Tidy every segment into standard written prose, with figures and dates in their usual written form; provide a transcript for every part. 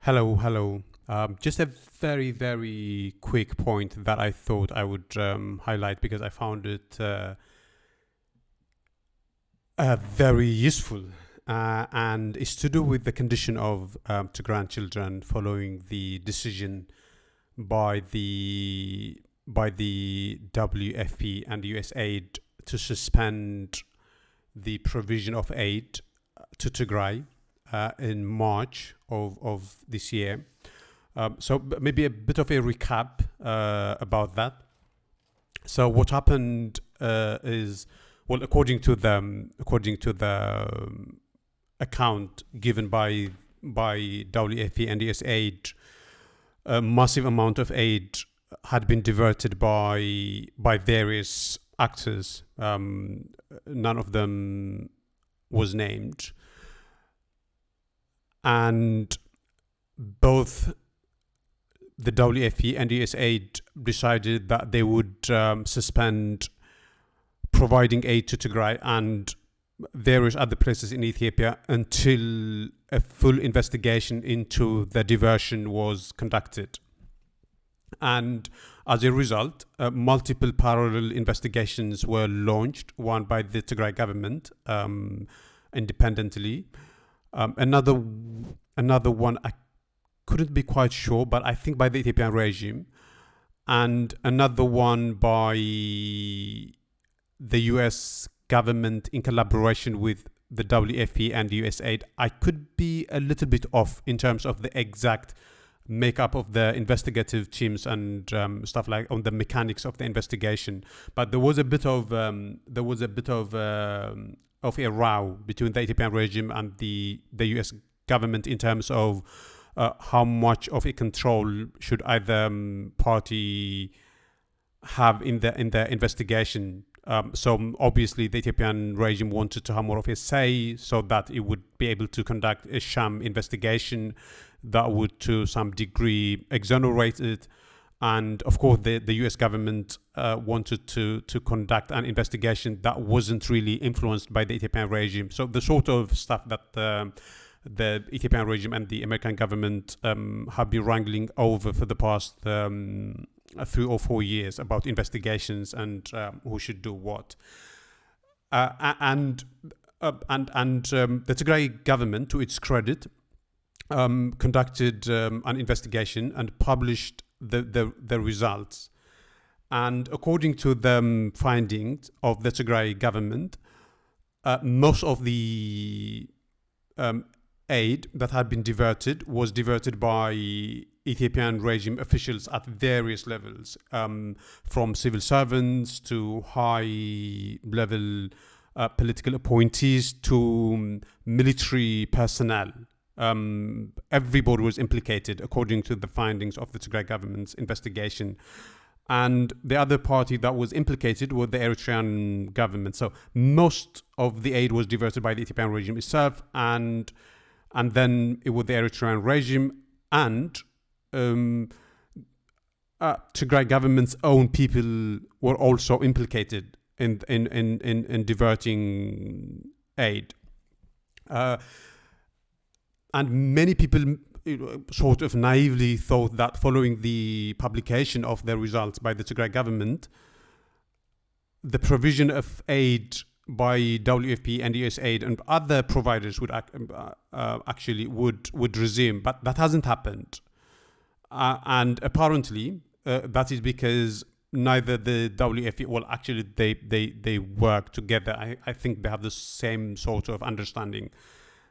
Hello, hello. Just a very, very quick point that I thought I would highlight because I found it very useful. And it's to do with the condition of to grandchildren following the decision by the WFP and USAID to suspend the provision of aid to Tigray in March of this year. So maybe a bit of a recap about that. So what happened is, well, according to the account given by WFP and USAID, a massive amount of aid had been diverted by various actors. None of them was named, and both the WFP and USAID decided that they would suspend providing aid to Tigray and various other places in Ethiopia until a full investigation into the diversion was conducted. And as a result, multiple parallel investigations were launched, one by the Tigray government independently. Another one, I couldn't be quite sure, but I think by the Ethiopian regime, and another one by the US government in collaboration with the WFP and USAID. I could be a little bit off in terms of the exact makeup of the investigative teams and stuff like on the mechanics of the investigation, but there was a bit of a row between the Ethiopian regime and the US government in terms of how much of a control should either party have in the investigation. So obviously the Ethiopian regime wanted to have more of a say so that it would be able to conduct a sham investigation that would to some degree exonerate it. And of course the US government wanted to conduct an investigation that wasn't really influenced by the Ethiopian regime. So the sort of stuff that the Ethiopian regime and the American government have been wrangling over for the past 3 or 4 years about investigations and who should do what. And the Tigray government, to its credit, conducted an investigation and published the results. And according to the findings of the Tigray government, most of the aid that had been diverted was diverted by Ethiopian regime officials at various levels, from civil servants to high-level political appointees to military personnel. Everybody was implicated according to the findings of the Tigray government's investigation. And the other party that was implicated was the Eritrean government. So most of the aid was diverted by the Ethiopian regime itself, and then it was the Eritrean regime and Tigray government's own people were also implicated in diverting aid. And many people sort of naively thought that following the publication of the results by the Tigray government, the provision of aid by WFP and USAID and other providers would actually would resume, but that hasn't happened. And apparently, that is because neither the WFP, well, actually they work together. I think they have the same sort of understanding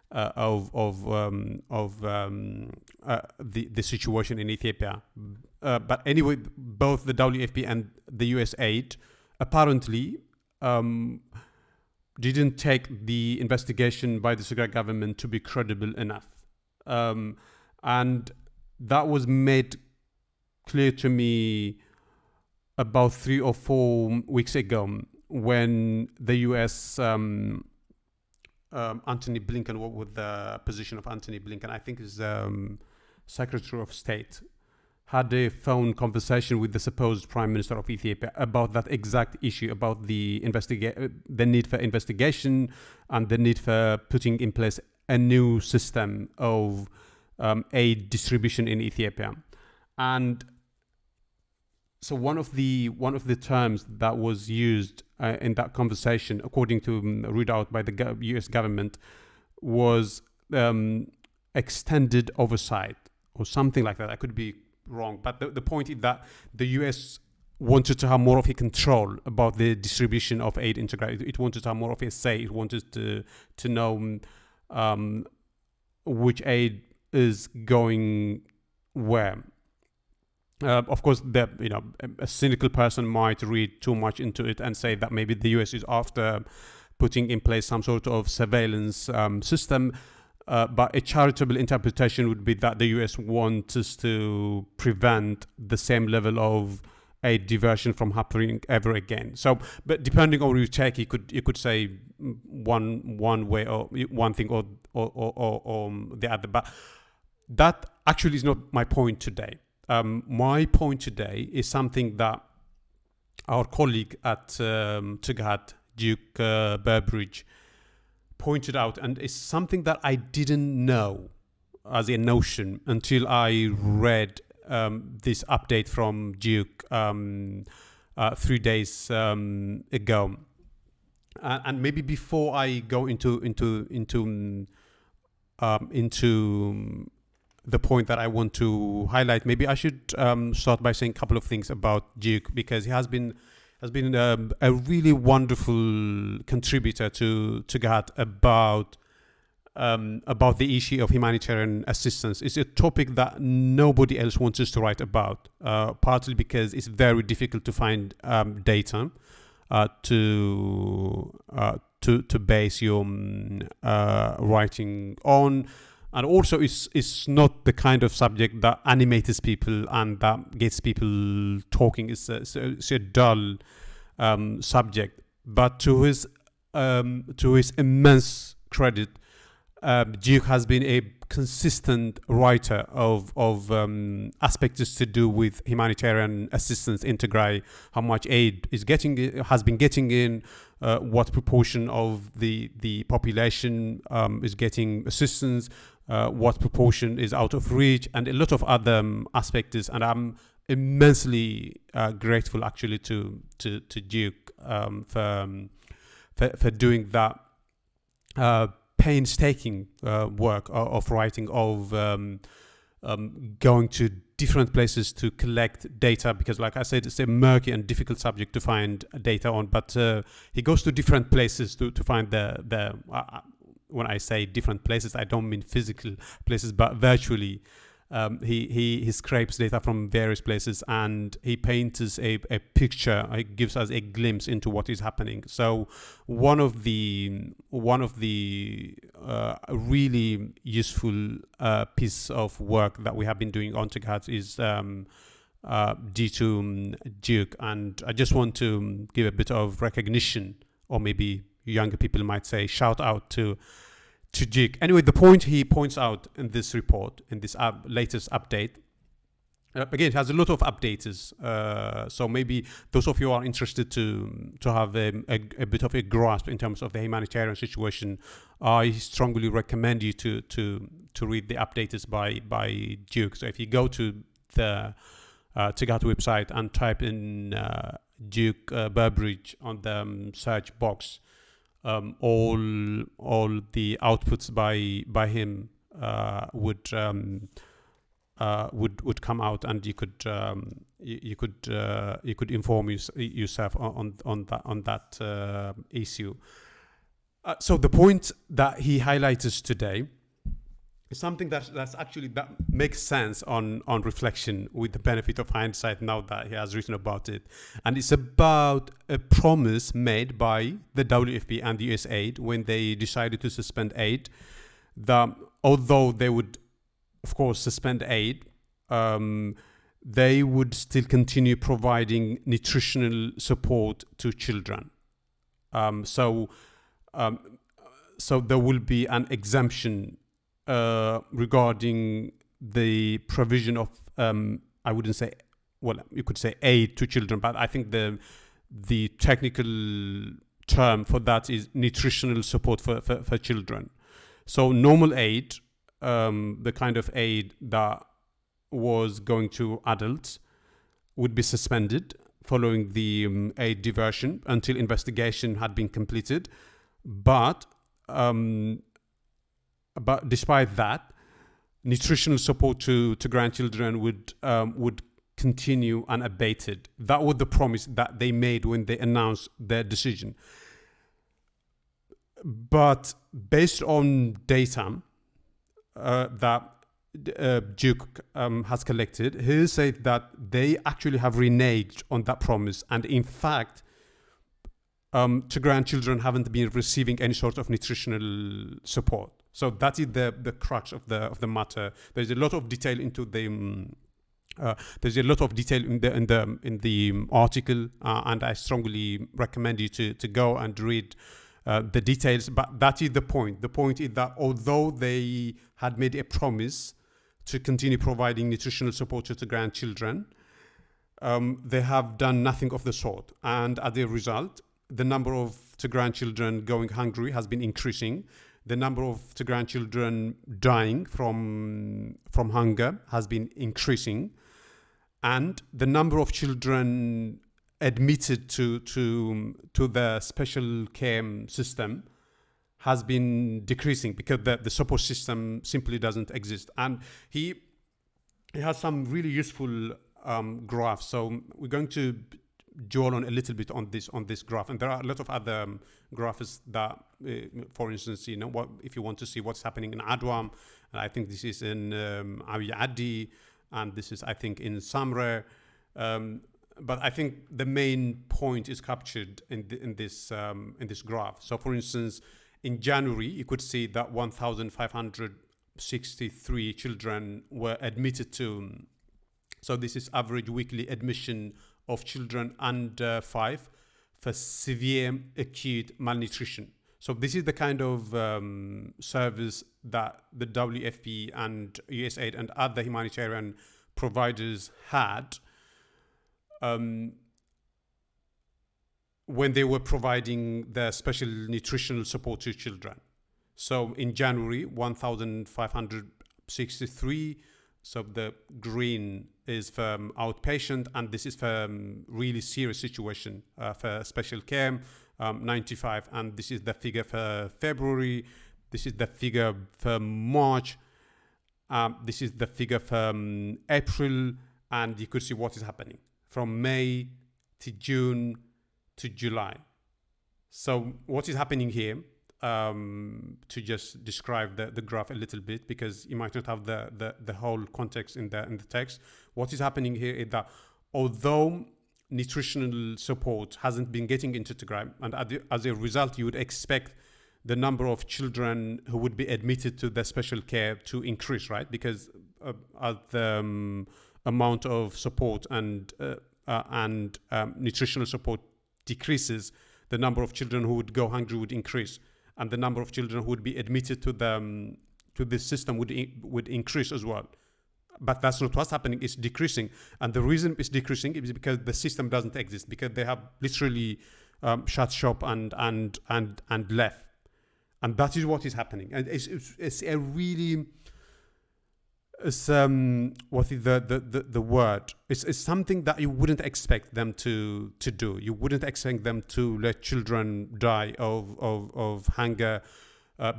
of the situation in Ethiopia. But anyway, both the WFP and the USAID apparently didn't take the investigation by the Tigray government to be credible enough. And that was made clear to me about 3 or 4 weeks ago when the US Antony Blinken, what was the position of Antony Blinken? I think is Secretary of State, had a phone conversation with the supposed Prime Minister of Ethiopia about that exact issue, about the need for investigation and the need for putting in place a new system of aid distribution in Ethiopia. And so one of the terms that was used in that conversation, according to read out by the U.S. government, was extended oversight or something like that. I could be wrong, but the point is that the U.S. wanted to have more of a control about the distribution of aid in Tigray. It wanted to have more of a say. It wanted to know which aid is going where. Of course, a cynical person might read too much into it and say that maybe the U.S. is after putting in place some sort of surveillance system. But a charitable interpretation would be that the U.S. wants us to prevent the same level of aid diversion from happening ever again. So, but depending on where you take, you could say one way or one thing or the other. But that actually is not my point today. My point today is something that our colleague at Tigray, Duke Burbridge, pointed out, and it's something that I didn't know as a notion until I read this update from Duke 3 days ago. And maybe before I go into the point that I want to highlight, maybe I should start by saying a couple of things about Duke, because he has been a really wonderful contributor to GAD about the issue of humanitarian assistance. It's a topic that nobody else wants us to write about, partly because it's very difficult to find data to base your writing on. And also, it's not the kind of subject that animates people and that gets people talking. It's a dull subject. But to his immense credit, Duke has been a consistent writer of aspects to do with humanitarian assistance in Tigray, how much aid has been getting in, what proportion of the population is getting assistance, what proportion is out of reach, and a lot of other aspects. And I'm immensely grateful actually to Duke for doing that painstaking work of writing, of going to different places to collect data, because like I said, it's a murky and difficult subject to find data on, but he goes to different places to find the when I say different places, I don't mean physical places, but virtually. He scrapes data from various places and he paints us a picture. He gives us a glimpse into what is happening. So one of the really useful piece of work that we have been doing on Tigray is due to Duke, and I just want to give a bit of recognition, or maybe younger people might say shout out to Duke. Anyway, the point he points out in this report, in this latest update, again, it has a lot of updates. So maybe those of you who are interested to have a bit of a grasp in terms of the humanitarian situation, I strongly recommend you to read the updates by Duke. So if you go to the Tigray website and type in Duke Burbridge on the search box, all the outputs by him would come out, and you could inform yourself on that issue. So the point that he highlights today is something that makes sense on reflection, with the benefit of hindsight now that he has written about it. And it's about a promise made by the WFP and the USAID when they decided to suspend aid, that although they would, of course, suspend aid, they would still continue providing nutritional support to children. So there will be an exemption regarding the provision of, I wouldn't say, well, you could say aid to children, but I think the technical term for that is nutritional support for children. So normal aid the kind of aid that was going to adults would be suspended following the aid diversion until investigation had been completed. But despite that, nutritional support to grandchildren would continue unabated. That was the promise that they made when they announced their decision. But based on data that Duke has collected, he said that they actually have reneged on that promise, and in fact, to grandchildren haven't been receiving any sort of nutritional support. So that is the crux of the matter. There's a lot of detail into the. There's a lot of detail in the article, and I strongly recommend you to go and read the details. But that is the point. The point is that although they had made a promise to continue providing nutritional support to the grandchildren, they have done nothing of the sort. And as a result, the number of the grandchildren going hungry has been increasing. The number of the grandchildren dying from hunger has been increasing. And the number of children admitted to the special care system has been decreasing because the support system simply doesn't exist. And he has some really useful graphs. So we're going to dwell on a little bit on this graph, and there are a lot of other graphs that, for instance, what if you want to see what's happening in Adwa, and I think this is in Awi Adi, and this is, I think, in Samre. But I think the main point is captured in this graph. So, for instance, in January, you could see that 1,563 children were admitted to. So this is average weekly admission of children under 5 for severe acute malnutrition. So this is the kind of service that the WFP and USAID and other humanitarian providers had when they were providing the special nutritional support to children. So in January, 1,563. So the green is for outpatient, and this is for really serious situation for special care, 95. And this is the figure for February. This is the figure for March. This is the figure for April. And you could see what is happening from May to June to July. So what is happening here, to just describe the graph a little bit, because you might not have the whole context in the text. What is happening here is that although nutritional support hasn't been getting into Tigray, and as a result, you would expect the number of children who would be admitted to the special care to increase, right? Because as the amount of support and nutritional support decreases, the number of children who would go hungry would increase, and the number of children who would be admitted to this system would increase as well. But that's not what's happening. It's decreasing, and the reason it's decreasing is because the system doesn't exist, because they have literally shut shop and left, and that is what is happening. And it's a really what is the word? It's something that you wouldn't expect them to do. You wouldn't expect them to let children die of hunger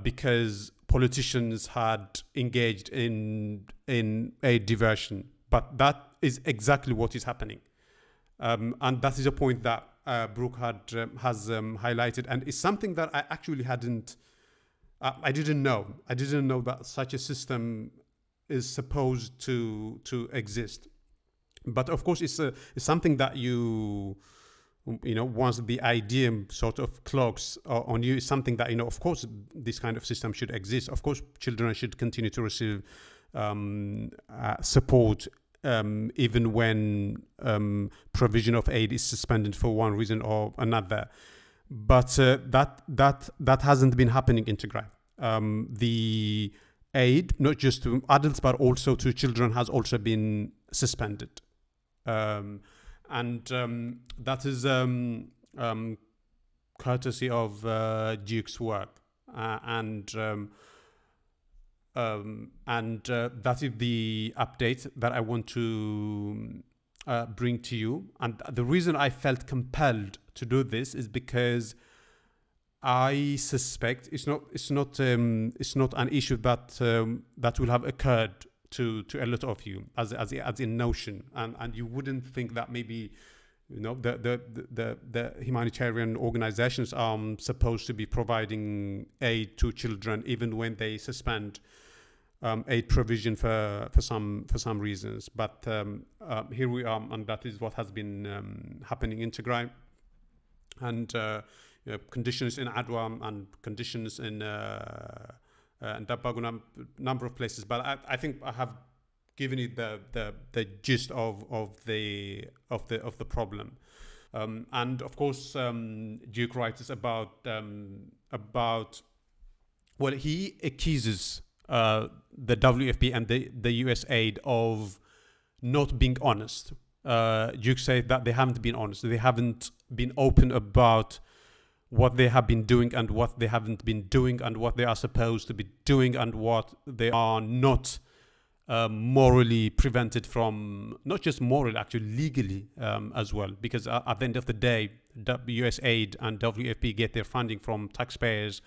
because politicians had engaged in a diversion. But that is exactly what is happening, and that is a point that Brooke has highlighted, and it's something that I actually hadn't. I didn't know. I didn't know that such a system is supposed to exist. But of course, it's something that once the idea sort of clogs on you, is something that, of course, this kind of system should exist. Of course, children should continue to receive support even when provision of aid is suspended for one reason or another. But that hasn't been happening in Tigray. The aid, not just to adults but also to children, has also been suspended, and that is courtesy of Duke's work, and That is the update that I want to bring to you. And the reason I felt compelled to do this is because I suspect it's not an issue that will have occurred to a lot of you as a notion, and you wouldn't think that maybe the humanitarian organizations are supposed to be providing aid to children even when they suspend aid provision for some reasons. But here we are, and that is what has been happening in Tigray, and conditions in Adwa and conditions in Dabaguna, number of places. But I think I have given you the gist of the problem. And of course, Duke writes about well, he accuses the WFP and the USAID of not being honest. Duke said that they haven't been honest. They haven't been open about what they have been doing and what they haven't been doing, and what they are supposed to be doing and what they are not morally prevented from, not just morally, actually legally as well, because at the end of the day, USAID and WFP get their funding from taxpayers,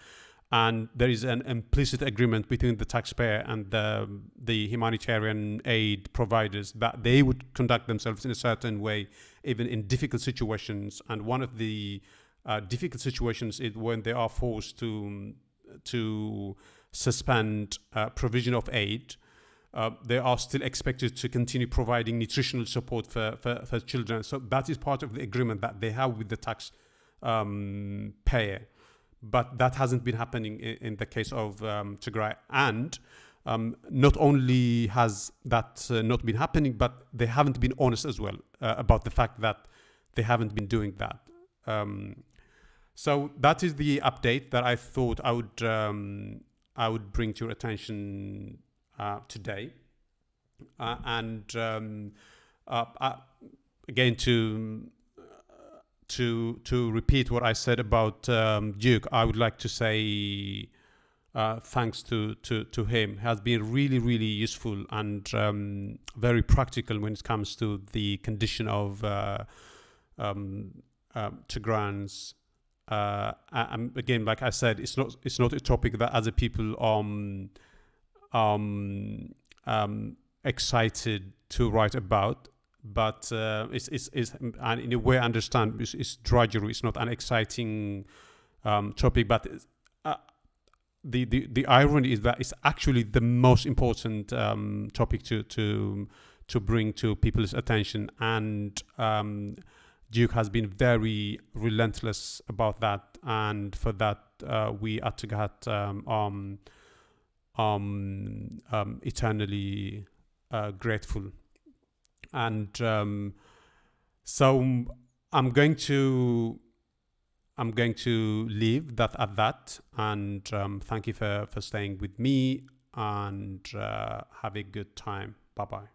and there is an implicit agreement between the taxpayer and the humanitarian aid providers that they would conduct themselves in a certain way, even in difficult situations. And one of the difficult situations is when they are forced to suspend provision of aid. They are still expected to continue providing nutritional support for children. So that is part of the agreement that they have with the tax payer. But that hasn't been happening in the case of Tigray. And not only has that not been happening, but they haven't been honest as well about the fact that they haven't been doing that. So that is the update that I thought I would bring to your attention today. Again, to repeat what I said about Duke, I would like to say thanks to him. Has been really, really useful and very practical when it comes to the condition of Tigrayans. And again, like I said, it's not a topic that other people excited to write about. But it's and in a way I understand it's drudgery. It's not an exciting topic, but the irony is that it's actually the most important topic to bring to people's attention. And Duke has been very relentless about that, and for that we at Tighat eternally grateful. And so I'm going to leave that at that, and thank you for staying with me, and have a good time. Bye bye.